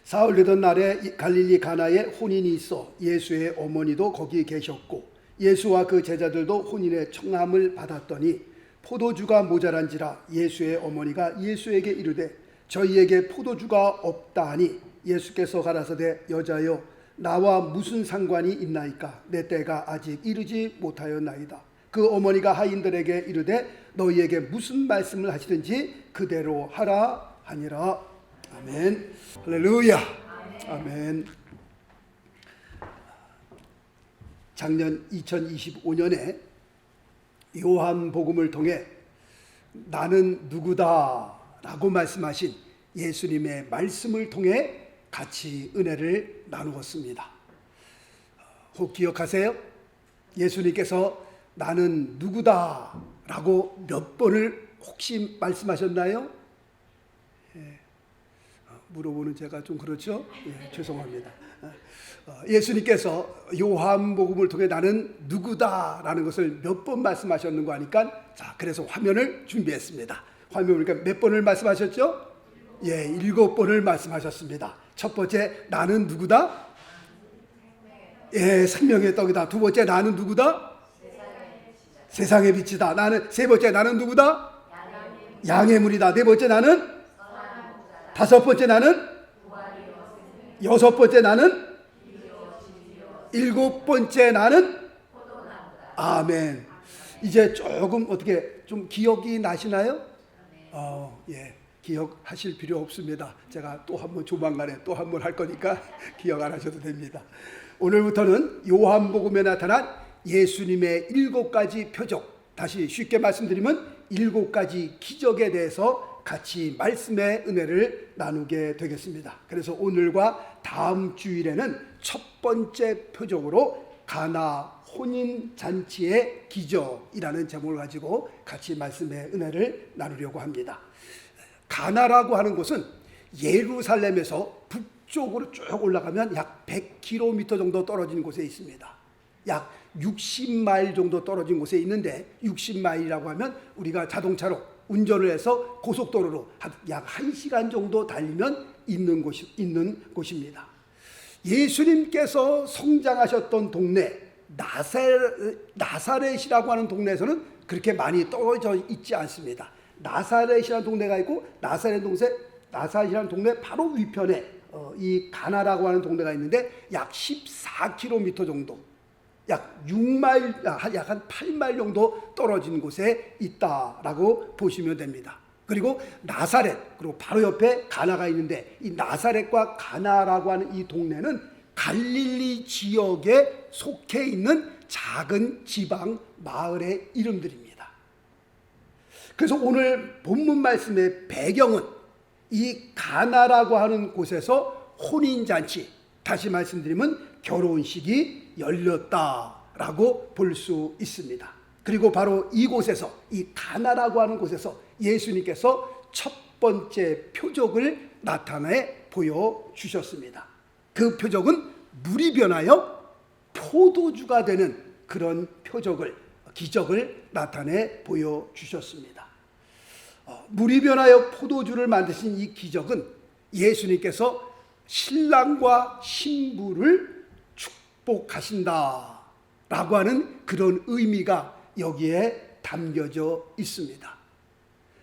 사흘 되던 날에 갈릴리 가나에 혼인이 있어 예수의 어머니도 거기 계셨고 예수와 그 제자들도 혼인의 청함을 받았더니 포도주가 모자란지라 예수의 어머니가 예수에게 이르되 저희에게 포도주가 없다 하니 예수께서 가라사대 여자여 나와 무슨 상관이 있나이까 내 때가 아직 이르지 못하였나이다. 그 어머니가 하인들에게 이르되 너희에게 무슨 말씀을 하시든지 그대로 하라 하니라. 아멘. 할렐루야. 아멘. 작년 2025년에 요한복음을 통해 나는 누구다 라고 말씀하신 예수님의 말씀을 통해 같이 은혜를 나누었습니다. 혹 기억하세요? 예수님께서 나는 누구다 라고 몇 번을 혹시 말씀하셨나요? 물어보는 제가 좀 그렇죠? 죄송합니다. 예수님께서 요한복음을 통해 나는 누구다라는 것을 몇 번 말씀하셨는가 하니까 자, 그래서 화면을 준비했습니다. 화면 보니까 몇 번을 말씀하셨죠? 7번을 말씀하셨습니다. 첫 번째 나는 누구다? 생명의 떡이다. 두 번째 나는 누구다? 세상의 빛이다. 세 번째 나는 누구다? 양의 물이다. 네 번째 나는? 다섯 번째 나는? 여섯 번째 나는? 일곱 번째 나는? 아멘. 이제 조금 어떻게 좀 기억이 나시나요? 기억하실 필요 없습니다. 제가 또 한 번 조만간에 또 한 번 할 거니까 기억 안 하셔도 됩니다. 오늘부터는 요한복음에 나타난 예수님의 7가지 표적, 다시 쉽게 말씀드리면 7가지 기적에 대해서 같이 말씀의 은혜를 나누게 되겠습니다. 그래서 오늘과 다음 주일에는 첫 번째 표적으로 가나 혼인 잔치의 기적이라는 제목을 가지고 같이 말씀의 은혜를 나누려고 합니다. 가나라고 하는 곳은 예루살렘에서 북쪽으로 쭉 올라가면 약 100km 정도 떨어진 곳에 있습니다. 약 60마일 정도 떨어진 곳에 있는데 60마일이라고 하면 우리가 자동차로 운전을 해서 고속도로로 약 1시간 정도 달리면 있는 곳입니다. 예수님께서 성장하셨던 동네 나사렛이라고 하는 동네에서는 그렇게 많이 떨어져 있지 않습니다. 나사렛이라는 동네가 있고 나사렛이라는 동네 바로 위편에 이 가나라고 하는 동네가 있는데 약 14km 정도, 약 6마일, 약 한 8마일 정도 떨어진 곳에 있다라고 보시면 됩니다. 그리고 나사렛, 그리고 바로 옆에 가나가 있는데 이 나사렛과 가나라고 하는 이 동네는 갈릴리 지역에 속해 있는 작은 지방 마을의 이름들입니다. 그래서 오늘 본문 말씀의 배경은 이 가나라고 하는 곳에서 혼인잔치, 다시 말씀드리면 결혼식이 열렸다라고 볼 수 있습니다. 그리고 바로 이곳에서, 이 가나라고 하는 곳에서 예수님께서 첫 번째 표적을 나타내 보여주셨습니다. 그 표적은 물이 변하여 포도주가 되는 그런 기적을 나타내 보여주셨습니다. 물이 변하여 포도주를 만드신 이 기적은 예수님께서 신랑과 신부를 축복하신다 라고 하는 그런 의미가 여기에 담겨져 있습니다.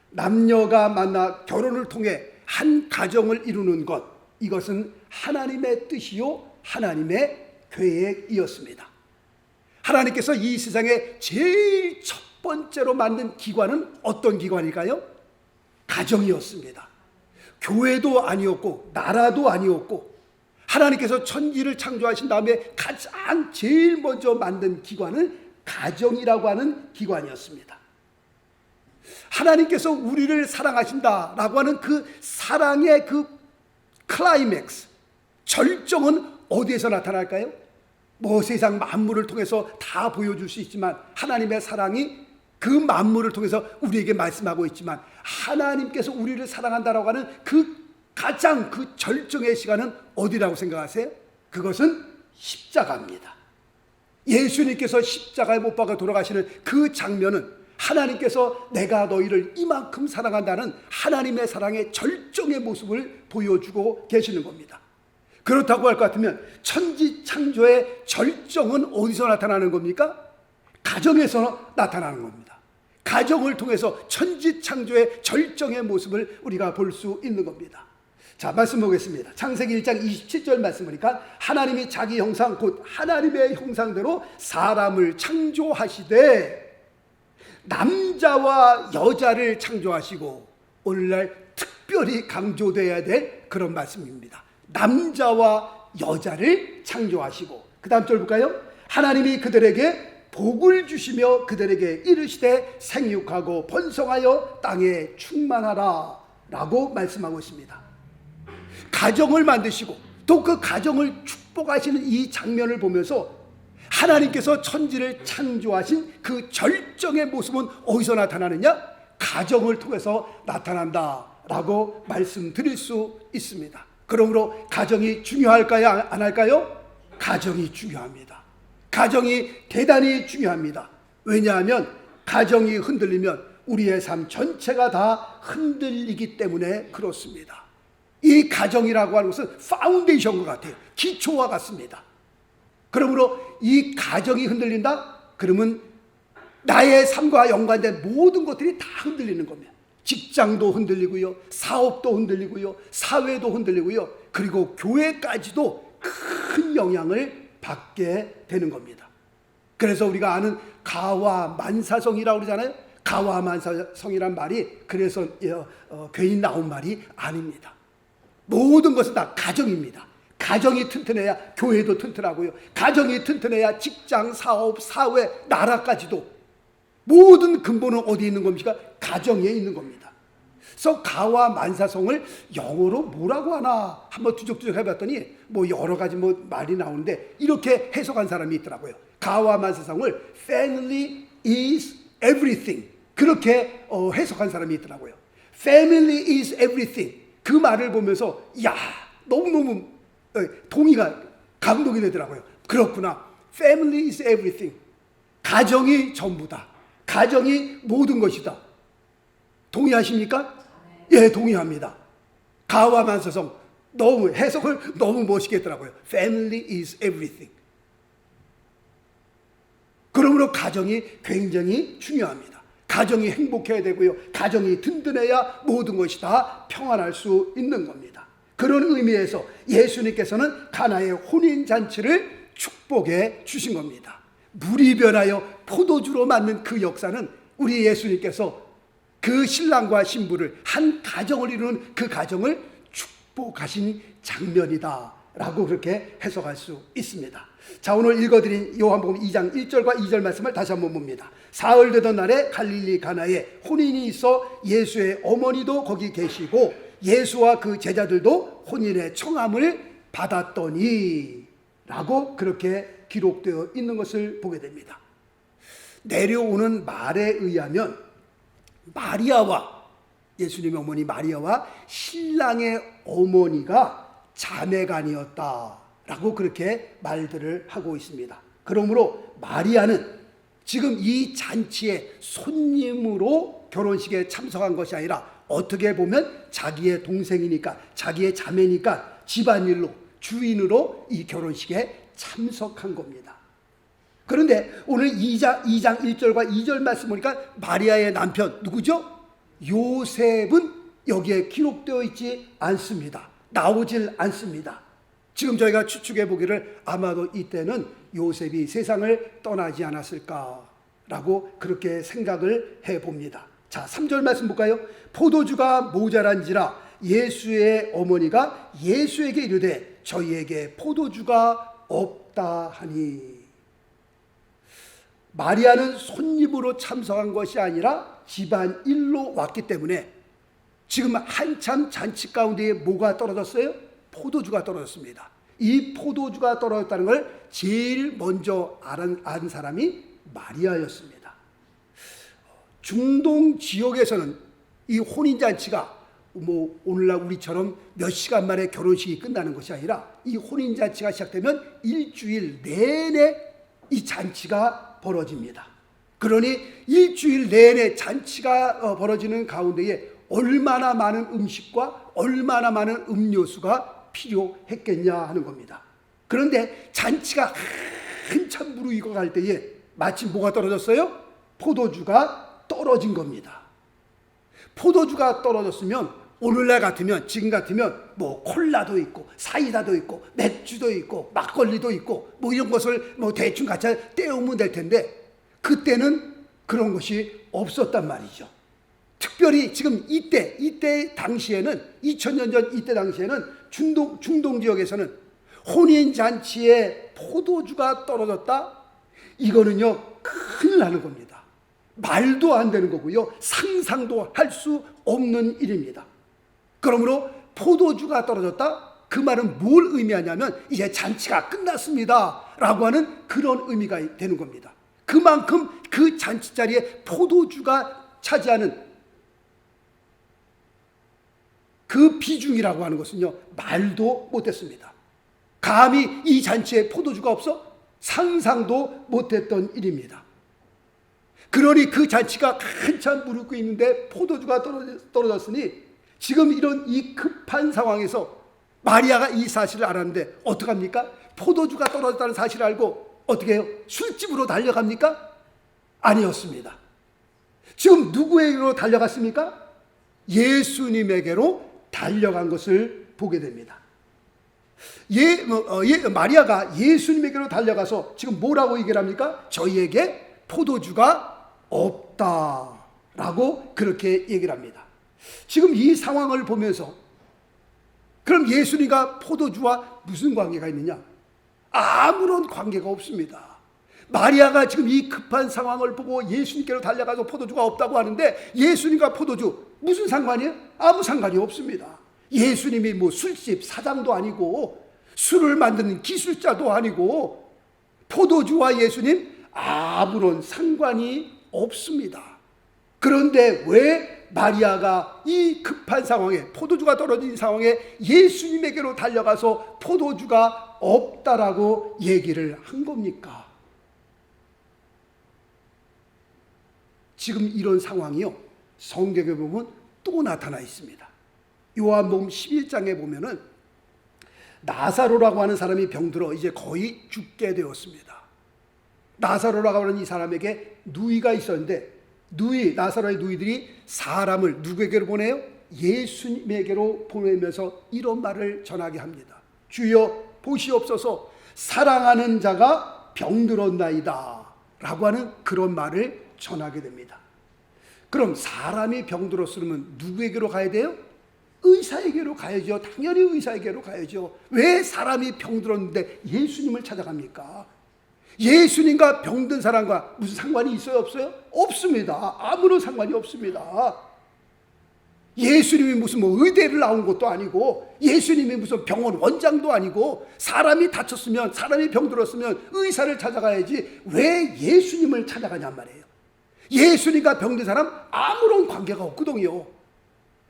남녀가 만나 결혼을 통해 한 가정을 이루는 것, 이것은 하나님의 뜻이요 하나님의 계획이었습니다. 하나님께서 이 세상에 제일 첫 번째로 만든 기관은 어떤 기관일까요? 가정이었습니다. 교회도 아니었고 나라도 아니었고 하나님께서 천지를 창조하신 다음에 가장 제일 먼저 만든 기관은 가정이라고 하는 기관이었습니다. 하나님께서 우리를 사랑하신다라고 하는 그 사랑의 그 클라이맥스, 절정은 어디에서 나타날까요? 세상 만물을 통해서 다 보여줄 수 있지만 하나님의 사랑이 그 만물을 통해서 우리에게 말씀하고 있지만 하나님께서 우리를 사랑한다라고 하는 가장 절정의 시간은 어디라고 생각하세요? 그것은 십자가입니다. 예수님께서 십자가에 못 박아 돌아가시는 그 장면은 하나님께서 내가 너희를 이만큼 사랑한다는 하나님의 사랑의 절정의 모습을 보여주고 계시는 겁니다. 그렇다고 할 것 같으면 천지창조의 절정은 어디서 나타나는 겁니까? 가정에서 나타나는 겁니다. 가정을 통해서 천지창조의 절정의 모습을 우리가 볼 수 있는 겁니다. 자, 말씀 보겠습니다. 창세기 1장 27절 말씀 보니까 하나님이 자기 형상 곧 하나님의 형상대로 사람을 창조하시되 남자와 여자를 창조하시고, 오늘날 특별히 강조돼야 될 그런 말씀입니다. 남자와 여자를 창조하시고, 그 다음 절 볼까요? 하나님이 그들에게 복을 주시며 그들에게 이르시되 생육하고 번성하여 땅에 충만하라 라고 말씀하고 있습니다. 가정을 만드시고 또 그 가정을 축복하시는 이 장면을 보면서 하나님께서 천지를 창조하신 그 절정의 모습은 어디서 나타나느냐? 가정을 통해서 나타난다 라고 말씀드릴 수 있습니다. 그러므로 가정이 중요할까요? 안 할까요? 가정이 중요합니다. 가정이 대단히 중요합니다. 왜냐하면 가정이 흔들리면 우리의 삶 전체가 다 흔들리기 때문에 그렇습니다. 이 가정이라고 하는 것은 파운데이션과 같아요. 기초와 같습니다. 그러므로 이 가정이 흔들린다? 그러면 나의 삶과 연관된 모든 것들이 다 흔들리는 겁니다. 직장도 흔들리고요, 사업도 흔들리고요, 사회도 흔들리고요, 그리고 교회까지도 큰 영향을 받게 되는 겁니다. 그래서 우리가 아는 가와만사성이라고 그러잖아요. 가와만사성이란 말이 그래서 괜히 나온 말이 아닙니다. 모든 것은 다 가정입니다. 가정이 튼튼해야 교회도 튼튼하고요, 가정이 튼튼해야 직장, 사업, 사회, 나라까지도 모든 근본은 어디에 있는 겁니까? 가정에 있는 겁니다. 그래서 가와만사성을 영어로 뭐라고 하나 한번 뒤적뒤적 해봤더니 뭐 여러 가지 뭐 말이 나오는데 이렇게 해석한 사람이 있더라고요. 가와만사성을 Family is everything, 그렇게 해석한 사람이 있더라고요. Family is everything, 그 말을 보면서 야, 너무너무 동의가 감동이 되더라고요. 그렇구나, Family is everything, 가정이 전부다, 가정이 모든 것이다. 동의하십니까? 예, 동의합니다. 가와만사성 너무 해석을 너무 멋있게 했더라고요. Family is everything. 그러므로 가정이 굉장히 중요합니다. 가정이 행복해야 되고요, 가정이 든든해야 모든 것이 다 평안할 수 있는 겁니다. 그런 의미에서 예수님께서는 가나의 혼인잔치를 축복해 주신 겁니다. 물이 변하여 포도주로 만든 그 역사는 우리 예수님께서 그 신랑과 신부를, 한 가정을 이루는 그 가정을 축복하신 장면이다 라고 그렇게 해석할 수 있습니다. 자, 오늘 읽어드린 요한복음 2장 1절과 2절 말씀을 다시 한번 봅니다. 사흘 되던 날에 갈릴리 가나에 혼인이 있어 예수의 어머니도 거기 계시고 예수와 그 제자들도 혼인의 청함을 받았더니 라고 그렇게 기록되어 있는 것을 보게 됩니다. 내려오는 말에 의하면 마리아와, 예수님의 어머니 마리아와 신랑의 어머니가 자매간이었다라고 그렇게 말들을 하고 있습니다. 그러므로 마리아는 지금 이 잔치의 손님으로 결혼식에 참석한 것이 아니라 어떻게 보면 자기의 동생이니까, 자기의 자매니까 집안일로, 주인으로 이 결혼식에 참석한 겁니다. 그런데 오늘 2장 1절과 2절 말씀 보니까 마리아의 남편 누구죠? 요셉은 여기에 기록되어 있지 않습니다. 나오질 않습니다. 지금 저희가 추측해 보기를 아마도 이때는 요셉이 세상을 떠나지 않았을까라고 그렇게 생각을 해봅니다. 자, 3절 말씀 볼까요? 포도주가 모자란지라 예수의 어머니가 예수에게 이르되 저희에게 포도주가 없다 하니. 마리아는 손님으로 참석한 것이 아니라 집안 일로 왔기 때문에 지금 한참 잔치 가운데에 뭐가 떨어졌어요? 포도주가 떨어졌습니다. 이 포도주가 떨어졌다는 걸 제일 먼저 안 사람이 마리아였습니다. 중동 지역에서는 이 혼인잔치가 뭐 오늘날 우리처럼 몇 시간 만에 결혼식이 끝나는 것이 아니라 이 혼인잔치가 시작되면 일주일 내내 이 잔치가 벌어집니다. 그러니 일주일 내내 잔치가 벌어지는 가운데에 얼마나 많은 음식과 얼마나 많은 음료수가 필요했겠냐 하는 겁니다. 그런데 잔치가 한참 무르익어 갈 때에 마침 뭐가 떨어졌어요? 포도주가 떨어진 겁니다. 포도주가 떨어졌으면 오늘날 같으면, 지금 같으면 뭐 콜라도 있고 사이다도 있고 맥주도 있고 막걸리도 있고 뭐 이런 것을 뭐 대충 같이 때우면 될 텐데, 그때는 그런 것이 없었단 말이죠. 특별히 지금 이때 당시에는, 2000년 전 이때 당시에는 중동 지역에서는 혼인잔치에 포도주가 떨어졌다? 이거는요, 큰일 나는 겁니다. 말도 안 되는 거고요, 상상도 할 수 없는 일입니다. 그러므로 포도주가 떨어졌다? 그 말은 뭘 의미하냐면 이제 잔치가 끝났습니다 라고 하는 그런 의미가 되는 겁니다. 그만큼 그 잔치 자리에 포도주가 차지하는 그 비중이라고 하는 것은요, 말도 못했습니다. 감히 이 잔치에 포도주가 없어? 상상도 못했던 일입니다. 그러니 그 잔치가 한참 무르익고 있는데 포도주가 떨어졌으니 지금 이런 이 급한 상황에서 마리아가 이 사실을 알았는데 어떡합니까? 포도주가 떨어졌다는 사실을 알고 어떻게 해요? 술집으로 달려갑니까? 아니었습니다. 지금 누구에게로 달려갔습니까? 예수님에게로 달려간 것을 보게 됩니다. 마리아가 예수님에게로 달려가서 지금 뭐라고 얘기를 합니까? 저희에게 포도주가 없다라고 그렇게 얘기를 합니다. 지금 이 상황을 보면서 그럼 예수님과 포도주와 무슨 관계가 있느냐? 아무런 관계가 없습니다. 마리아가 지금 이 급한 상황을 보고 예수님께로 달려가서 포도주가 없다고 하는데 예수님과 포도주 무슨 상관이에요? 아무 상관이 없습니다. 예수님이 뭐 술집 사장도 아니고 술을 만드는 기술자도 아니고 포도주와 예수님 아무런 상관이 없습니다. 그런데 왜 마리아가 이 급한 상황에, 포도주가 떨어진 상황에 예수님에게로 달려가서 포도주가 없다라고 얘기를 한 겁니까? 지금 이런 상황이요, 성경에 보면 또 나타나 있습니다. 요한복음 11장에 보면은 나사로라고 하는 사람이 병들어 이제 거의 죽게 되었습니다. 나사로라고 하는 이 사람에게 누이가 있었는데 나사로의 누이들이 사람을 누구에게로 보내요? 예수님에게로 보내면서 이런 말을 전하게 합니다. 주여 보시옵소서, 사랑하는 자가 병들었나이다 라고 하는 그런 말을 전하게 됩니다. 그럼 사람이 병들었으면 누구에게로 가야 돼요? 의사에게로 가야죠. 당연히 의사에게로 가야죠. 왜 사람이 병들었는데 예수님을 찾아갑니까? 예수님과 병든 사람과 무슨 상관이 있어요? 없어요? 없습니다. 아무런 상관이 없습니다. 예수님이 무슨 뭐 의대를 나온 것도 아니고 예수님이 무슨 병원 원장도 아니고 사람이 다쳤으면, 사람이 병들었으면 의사를 찾아가야지 왜 예수님을 찾아가냔 말이에요. 예수님과 병든 사람 아무런 관계가 없거든요.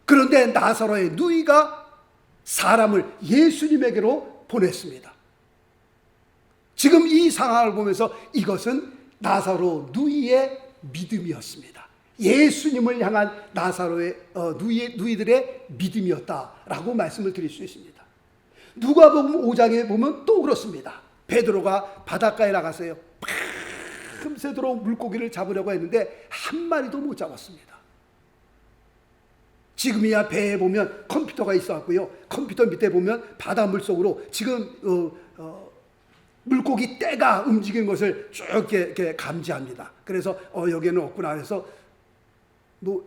그런데 나사로의 누이가 사람을 예수님에게로 보냈습니다. 지금 이 상황을 보면서 이것은 나사로 누이의 믿음이었습니다. 예수님을 향한 나사로의 누이들의 믿음이었다라고 말씀을 드릴 수 있습니다. 누가복음 5장에 보면 또 그렇습니다. 베드로가 바닷가에 나가서요, 밤새도록 물고기를 잡으려고 했는데 한 마리도 못 잡았습니다. 지금이야 배에 보면 컴퓨터가 있어갖고요, 컴퓨터 밑에 보면 바닷물 속으로 지금 물고기 떼가 움직이는 것을 쭉 이렇게 감지합니다. 그래서 여기에는 없구나 해서 뭐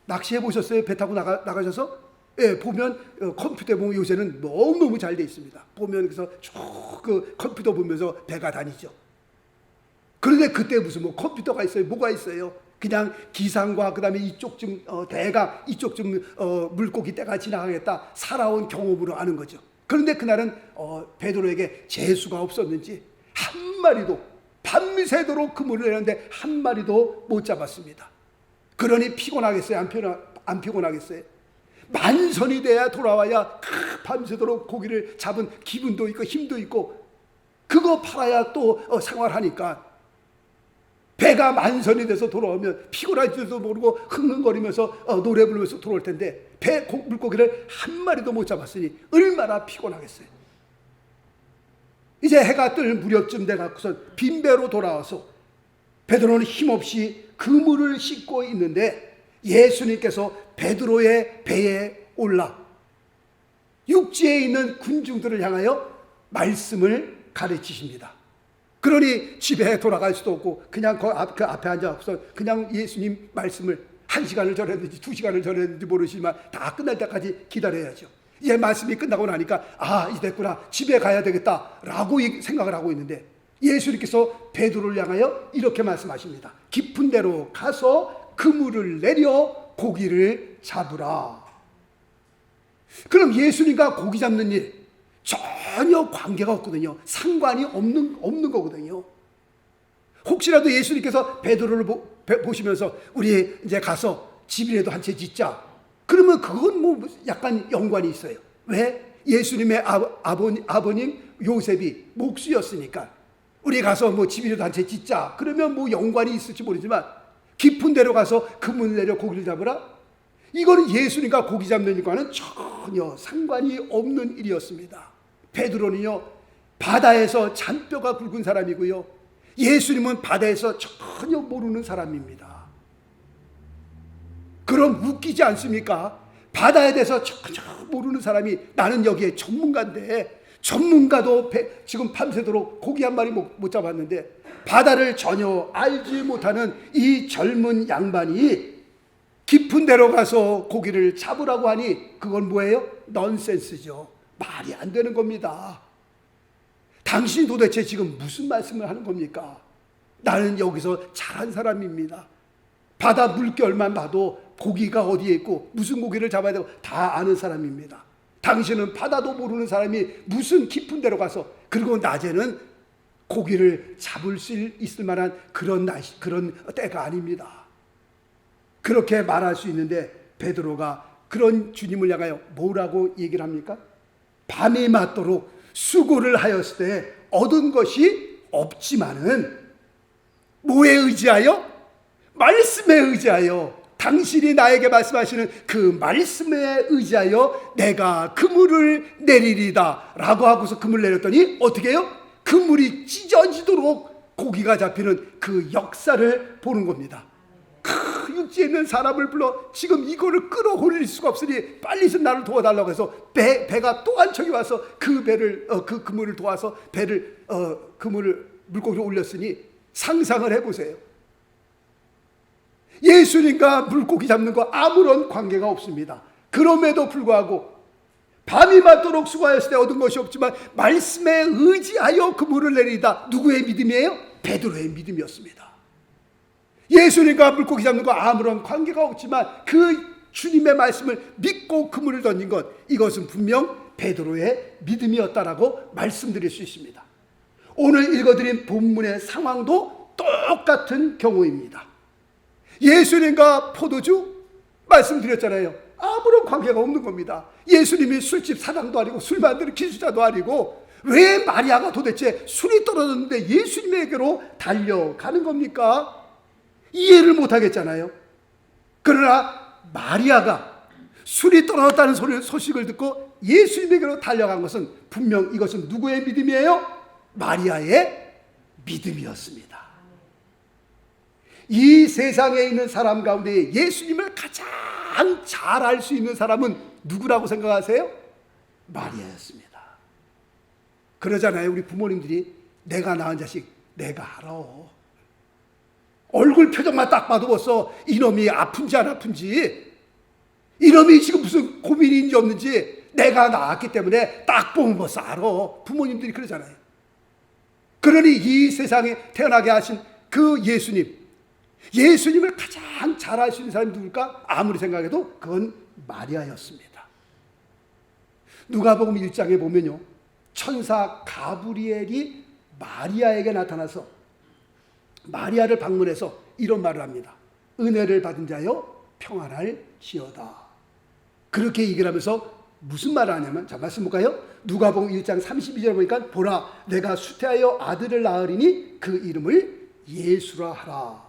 낚시해 보셨어요? 배 타고 나가셔서? 예, 보면 컴퓨터에 보면 요새는 너무너무 잘 돼 있습니다. 보면 그래서 쭉 그 컴퓨터 보면서 배가 다니죠. 그런데 그때 무슨 뭐 컴퓨터가 있어요? 뭐가 있어요? 그냥 기상과 그다음에 이쪽쯤 대강 이쪽쯤 물고기 떼가 지나가겠다 살아온 경험으로 아는 거죠. 그런데 그날은 베드로에게 재수가 없었는지 한 마리도, 밤새도록 그물을 내는데 한 마리도 못 잡았습니다. 그러니 피곤하겠어요? 안 피곤하겠어요? 만선이 돼야 돌아와야 밤새도록 고기를 잡은 기분도 있고 힘도 있고 그거 팔아야 또 생활하니까 배가 만선이 돼서 돌아오면 피곤한지도 모르고 흥흥거리면서 노래 부르면서 돌아올 텐데 물고기를 한 마리도 못 잡았으니 얼마나 피곤하겠어요. 이제 해가 뜰 무렵쯤 돼갖고선 빈 배로 돌아와서 베드로는 힘없이 그물을 싣고 있는데 예수님께서 베드로의 배에 올라 육지에 있는 군중들을 향하여 말씀을 가르치십니다. 그러니 집에 돌아갈 수도 없고 그냥 그 앞에 앉아서 그냥 예수님 말씀을 1시간을 전했는지 2시간을 전했는지 모르지만 다 끝날 때까지 기다려야죠. 이제 말씀이 끝나고 나니까 이제 됐구나, 집에 가야 되겠다 라고 생각을 하고 있는데 예수님께서 베드로를 향하여 이렇게 말씀하십니다. 깊은 데로 가서 그물을 내려 고기를 잡으라. 그럼 예수님과 고기 잡는 일 전혀 관계가 없거든요. 상관이 없는 거거든요. 혹시라도 예수님께서 베드로를 보시면서 우리 이제 가서 집이라도 한 채 짓자, 그러면 그건 뭐 약간 연관이 있어요. 왜? 예수님의 아버님 요셉이 목수였으니까 우리 가서 뭐 집이라도 한 채 짓자 그러면 뭐 연관이 있을지 모르지만 깊은 데로 가서 그물 내려 고기를 잡으라, 이거는 예수님과 고기 잡는 일과는 전혀 상관이 없는 일이었습니다. 베드로는요 바다에서 잔뼈가 굵은 사람이고요, 예수님은 바다에서 전혀 모르는 사람입니다. 그럼 웃기지 않습니까? 바다에 대해서 전혀 모르는 사람이 나는 여기에 전문가인데, 전문가도 지금 밤새도록 고기 한 마리 못 잡았는데 바다를 전혀 알지 못하는 이 젊은 양반이 깊은 데로 가서 고기를 잡으라고 하니 그건 뭐예요? 넌센스죠. 말이 안 되는 겁니다. 당신이 도대체 지금 무슨 말씀을 하는 겁니까? 나는 여기서 잘한 사람입니다. 바다 물결만 봐도 고기가 어디에 있고 무슨 고기를 잡아야 되고 다 아는 사람입니다. 당신은 바다도 모르는 사람이 무슨 깊은 데로 가서, 그리고 낮에는 고기를 잡을 수 있을 만한 그런 때가 아닙니다. 그렇게 말할 수 있는데 베드로가 그런 주님을 향하여 뭐라고 얘기를 합니까? 밤이 맞도록 수고를 하였을 때 얻은 것이 없지만은 뭐에 의지하여? 말씀에 의지하여, 당신이 나에게 말씀하시는 그 말씀에 의지하여 내가 그물을 내리리다 라고 하고서 그물을 내렸더니 어떻게 해요? 그물이 찢어지도록 고기가 잡히는 그 역사를 보는 겁니다. 육지에 있는 사람을 불러 지금 이거를 끌어올릴 수가 없으니 빨리 좀 나를 도와달라고 해서 배가 또 한 척이 와서 그 배를 그 그물을 도와서 배를 그물을 물고기로 올렸으니 상상을 해보세요. 예수님과 물고기 잡는 거 아무런 관계가 없습니다. 그럼에도 불구하고 밤이 맞도록 수고하였을 때 얻은 것이 없지만 말씀에 의지하여 그물을 내리다. 누구의 믿음이에요? 베드로의 믿음이었습니다. 예수님과 물고기 잡는 거 아무런 관계가 없지만 그 주님의 말씀을 믿고 그물을 던진 것, 이것은 분명 베드로의 믿음이었다라고 말씀드릴 수 있습니다. 오늘 읽어드린 본문의 상황도 똑같은 경우입니다. 예수님과 포도주 말씀드렸잖아요. 아무런 관계가 없는 겁니다. 예수님이 술집 사장도 아니고 술 만드는 기술자도 아니고 왜 마리아가 도대체 술이 떨어졌는데 예수님에게로 달려가는 겁니까? 이해를 못하겠잖아요. 그러나 마리아가 술이 떨어졌다는 소식을 듣고 예수님에게로 달려간 것은 분명 이것은 누구의 믿음이에요? 마리아의 믿음이었습니다. 이 세상에 있는 사람 가운데 예수님을 가장 잘 알 수 있는 사람은 누구라고 생각하세요? 마리아였습니다. 그러잖아요. 우리 부모님들이 내가 낳은 자식 내가 알아. 얼굴 표정만 딱 봐도 벌써 이놈이 아픈지 안 아픈지, 이놈이 지금 무슨 고민인지 없는지 내가 낳았기 때문에 딱 보면 벌써 알아. 부모님들이 그러잖아요. 그러니 이 세상에 태어나게 하신 그 예수님을 가장 잘 알 수 있는 사람이 누굴까? 아무리 생각해도 그건 마리아였습니다. 누가복음 1장에 보면요, 천사 가브리엘이 마리아에게 나타나서 마리아를 방문해서 이런 말을 합니다. 은혜를 받은 자여 평안할지어다. 그렇게 얘기를 하면서 무슨 말을 하냐면, 자 말씀 볼까요? 누가복음 1장 32절에 보니까 보라 내가 수태하여 아들을 낳으리니 그 이름을 예수라 하라.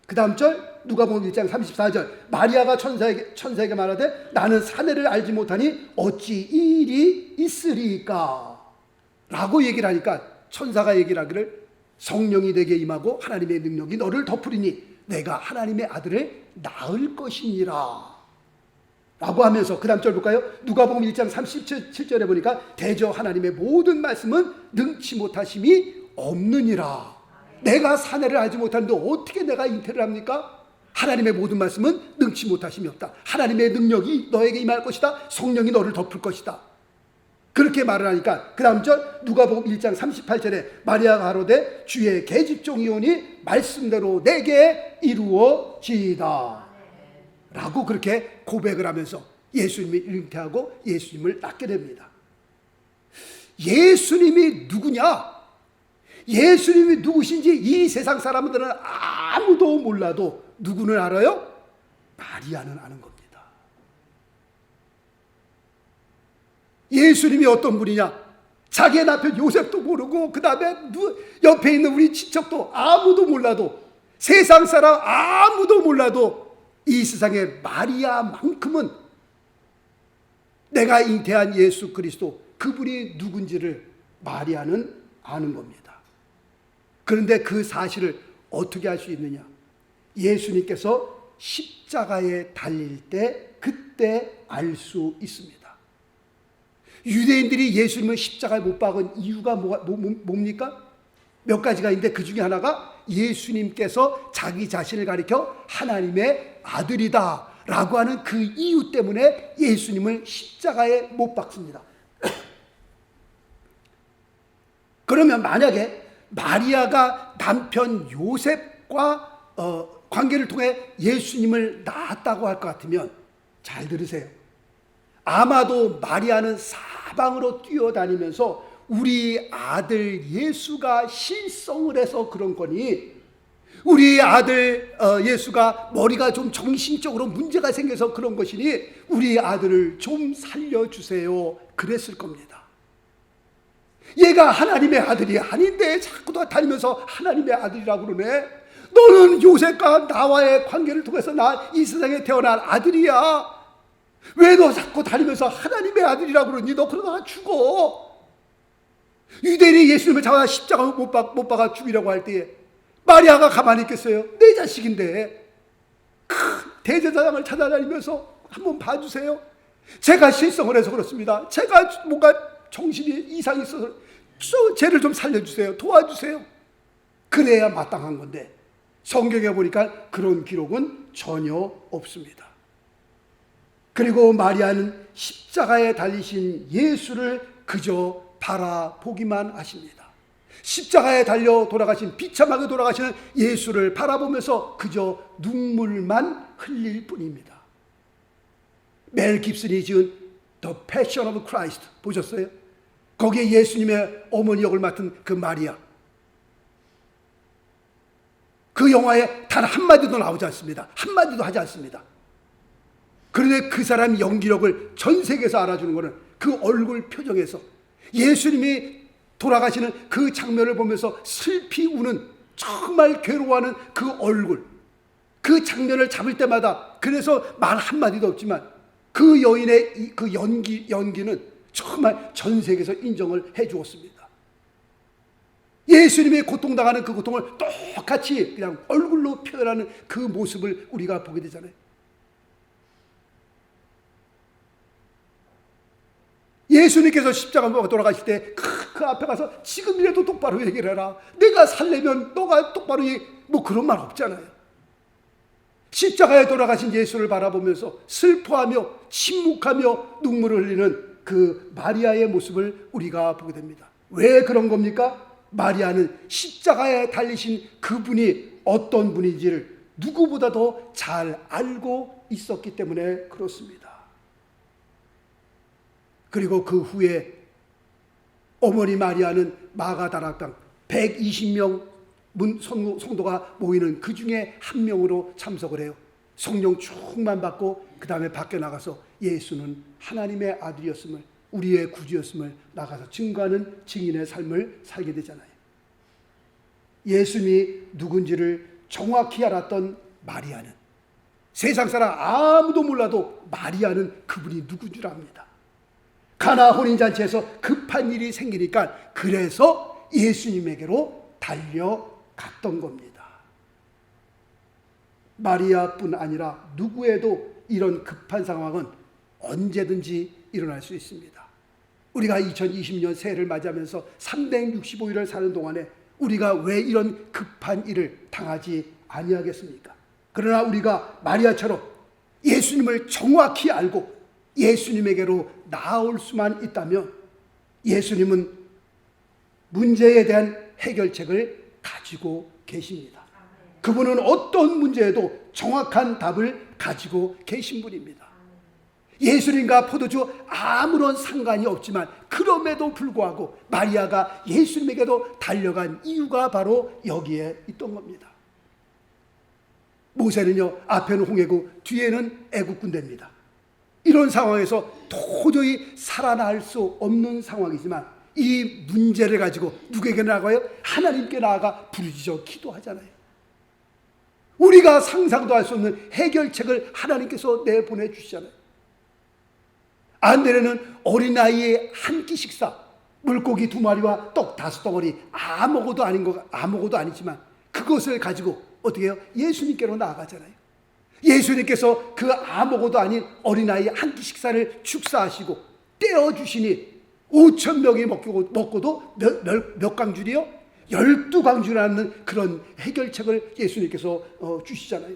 그 다음 절 누가복음 1장 34절 마리아가 천사에게 말하되 나는 사내를 알지 못하니 어찌 이 일이 있으리까 라고 얘기를 하니까 천사가 얘기를 하기를 성령이 내게 임하고 하나님의 능력이 너를 덮으리니 내가 하나님의 아들을 낳을 것이니라 라고 하면서 그 다음 절 볼까요? 누가복음 1장 37절에 보니까 대저 하나님의 모든 말씀은 능치 못하심이 없느니라. 내가 사내를 알지 못하는데 어떻게 내가 잉태를 합니까? 하나님의 모든 말씀은 능치 못하심이 없다. 하나님의 능력이 너에게 임할 것이다. 성령이 너를 덮을 것이다. 그렇게 말을 하니까 그 다음 절 누가복음 1장 38절에 마리아가 가로되 주의 계집종이오니 말씀대로 내게 이루어지이다 라고 그렇게 고백을 하면서 예수님이 잉태하고 예수님을 낳게 됩니다. 예수님이 누구냐? 예수님이 누구신지 이 세상 사람들은 아무도 몰라도 누구는 알아요? 마리아는 아는 겁니다. 예수님이 어떤 분이냐? 자기의 남편 요셉도 모르고 그 다음에 옆에 있는 우리 친척도 아무도 몰라도 세상 사람 아무도 몰라도 이 세상에 마리아만큼은 내가 잉태한 예수 그리스도 그분이 누군지를 마리아는 아는 겁니다. 그런데 그 사실을 어떻게 알 수 있느냐? 예수님께서 십자가에 달릴 때 그때 알 수 있습니다. 유대인들이 예수님을 십자가에 못 박은 이유가 뭡니까? 몇 가지가 있는데 그 중에 하나가 예수님께서 자기 자신을 가리켜 하나님의 아들이다 라고 하는 그 이유 때문에 예수님을 십자가에 못 박습니다. 그러면 만약에 마리아가 남편 요셉과 관계를 통해 예수님을 낳았다고 할 것 같으면 잘 들으세요. 아마도 마리아는 사방으로 뛰어다니면서 우리 아들 예수가 실성을 해서 그런 거니 우리 아들 예수가 머리가 좀 정신적으로 문제가 생겨서 그런 것이니 우리 아들을 좀 살려주세요 그랬을 겁니다. 얘가 하나님의 아들이 아닌데 자꾸 다니면서 하나님의 아들이라고 그러네. 너는 요셉과 나와의 관계를 통해서 나 이 세상에 태어난 아들이야. 왜 너 자꾸 다니면서 하나님의 아들이라고 그러니? 너 그러다가 죽어. 유대인이 예수님을 잡아 십자가 못 박아 죽이라고 할 때에 마리아가 가만히 있겠어요? 내 자식인데. 대제사장을 찾아다니면서 한번 봐주세요. 제가 실성을 해서 그렇습니다. 제가 뭔가 정신이 이상이 있어서 쟤를 좀 살려주세요. 도와주세요. 그래야 마땅한 건데 성경에 보니까 그런 기록은 전혀 없습니다. 그리고 마리아는 십자가에 달리신 예수를 그저 바라보기만 하십니다. 십자가에 달려 돌아가신 비참하게 돌아가시는 예수를 바라보면서 그저 눈물만 흘릴 뿐입니다. 멜 깁슨이 지은 The Passion of Christ 보셨어요? 거기에 예수님의 어머니 역을 맡은 그 마리아, 그 영화에 단 한마디도 나오지 않습니다. 한마디도 하지 않습니다. 그런데 그 사람 연기력을 전 세계에서 알아주는 것은 그 얼굴 표정에서 예수님이 돌아가시는 그 장면을 보면서 슬피 우는 정말 괴로워하는 그 얼굴, 그 장면을 잡을 때마다 그래서 말 한마디도 없지만 그 여인의 그 연기는 정말 전 세계에서 인정을 해 주었습니다. 예수님이 고통당하는 그 고통을 똑같이 그냥 얼굴로 표현하는 그 모습을 우리가 보게 되잖아요. 예수님께서 십자가 돌아가실 때 그 앞에 가서 지금이라도 똑바로 얘기를 해라. 내가 살려면 너가 똑바로 뭐 그런 말 없잖아요. 십자가에 돌아가신 예수를 바라보면서 슬퍼하며 침묵하며 눈물을 흘리는 그 마리아의 모습을 우리가 보게 됩니다. 왜 그런 겁니까? 마리아는 십자가에 달리신 그분이 어떤 분인지를 누구보다도 잘 알고 있었기 때문에 그렇습니다. 그리고 그 후에 어머니 마리아는 마가다락방 120명 성도가 모이는 그 중에 한 명으로 참석을 해요. 성령 충만 받고 그 다음에 밖에 나가서 예수는 하나님의 아들이었음을, 우리의 구주였음을 나가서 증거하는 증인의 삶을 살게 되잖아요. 예수님이 누군지를 정확히 알았던 마리아는 세상 사람 아무도 몰라도 마리아는 그분이 누군 줄 압니다. 가나 혼인잔치에서 급한 일이 생기니까 그래서 예수님에게로 달려갔던 겁니다. 마리아뿐 아니라 누구에도 이런 급한 상황은 언제든지 일어날 수 있습니다. 우리가 2020년 새해를 맞이하면서 365일을 사는 동안에 우리가 왜 이런 급한 일을 당하지 아니하겠습니까? 그러나 우리가 마리아처럼 예수님을 정확히 알고 예수님에게로 나아올 수만 있다면 예수님은 문제에 대한 해결책을 가지고 계십니다. 그분은 어떤 문제에도 정확한 답을 가지고 계신 분입니다. 예수님과 포도주 아무런 상관이 없지만 그럼에도 불구하고 마리아가 예수님에게도 달려간 이유가 바로 여기에 있던 겁니다. 모세는요, 앞에는 홍해고 뒤에는 애국 군대입니다. 이런 상황에서 도저히 살아날 수 없는 상황이지만 이 문제를 가지고 누구에게 나아가요? 하나님께 나아가 부르짖어 기도하잖아요. 우리가 상상도 할 수 없는 해결책을 하나님께서 내보내 주시잖아요. 안데레는 어린아이의 한 끼 식사, 물고기 2마리와 떡 5덩어리, 아무것도 아니지만 그것을 가지고 어떻게 해요? 예수님께로 나아가잖아요. 예수님께서 그 아무것도 아닌 어린아이 한 끼 식사를 축사하시고 떼어주시니 5,000명이 먹고도 몇 강줄이요? 12강줄이라는 그런 해결책을 예수님께서 주시잖아요.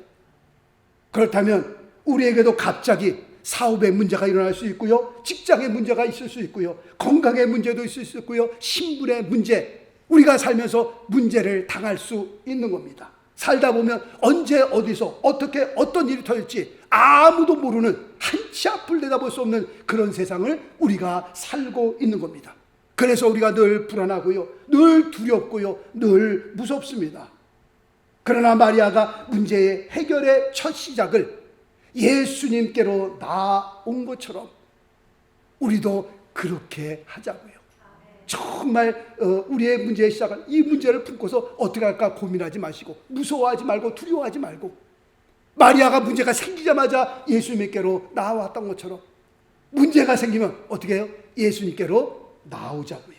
그렇다면 우리에게도 갑자기 사업의 문제가 일어날 수 있고요, 직장의 문제가 있을 수 있고요, 건강의 문제도 있을 수 있고요, 신분의 문제, 우리가 살면서 문제를 당할 수 있는 겁니다. 살다 보면 언제 어디서 어떻게 어떤 일이 터질지 아무도 모르는, 한치 앞을 내다볼 수 없는 그런 세상을 우리가 살고 있는 겁니다. 그래서 우리가 늘 불안하고요, 늘 두렵고요, 늘 무섭습니다. 그러나 마리아가 문제의 해결의 첫 시작을 예수님께로 나온 것처럼 우리도 그렇게 하자고요. 정말 우리의 문제의 시작은 이 문제를 품고서 어떻게 할까 고민하지 마시고 무서워하지 말고 두려워하지 말고 마리아가 문제가 생기자마자 예수님께로 나왔던 것처럼 문제가 생기면 어떻게 해요? 예수님께로 나오자고요.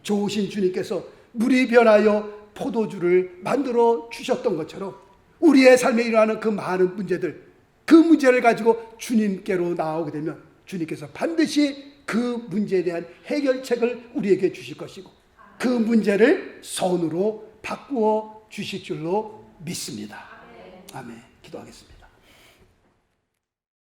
좋으신 주님께서 물이 변하여 포도주를 만들어 주셨던 것처럼 우리의 삶에 일어나는 그 많은 문제들, 그 문제를 가지고 주님께로 나오게 되면 주님께서 반드시 그 문제에 대한 해결책을 우리에게 주실 것이고 그 문제를 선으로 바꾸어 주실 줄로 믿습니다. 아멘. 기도하겠습니다.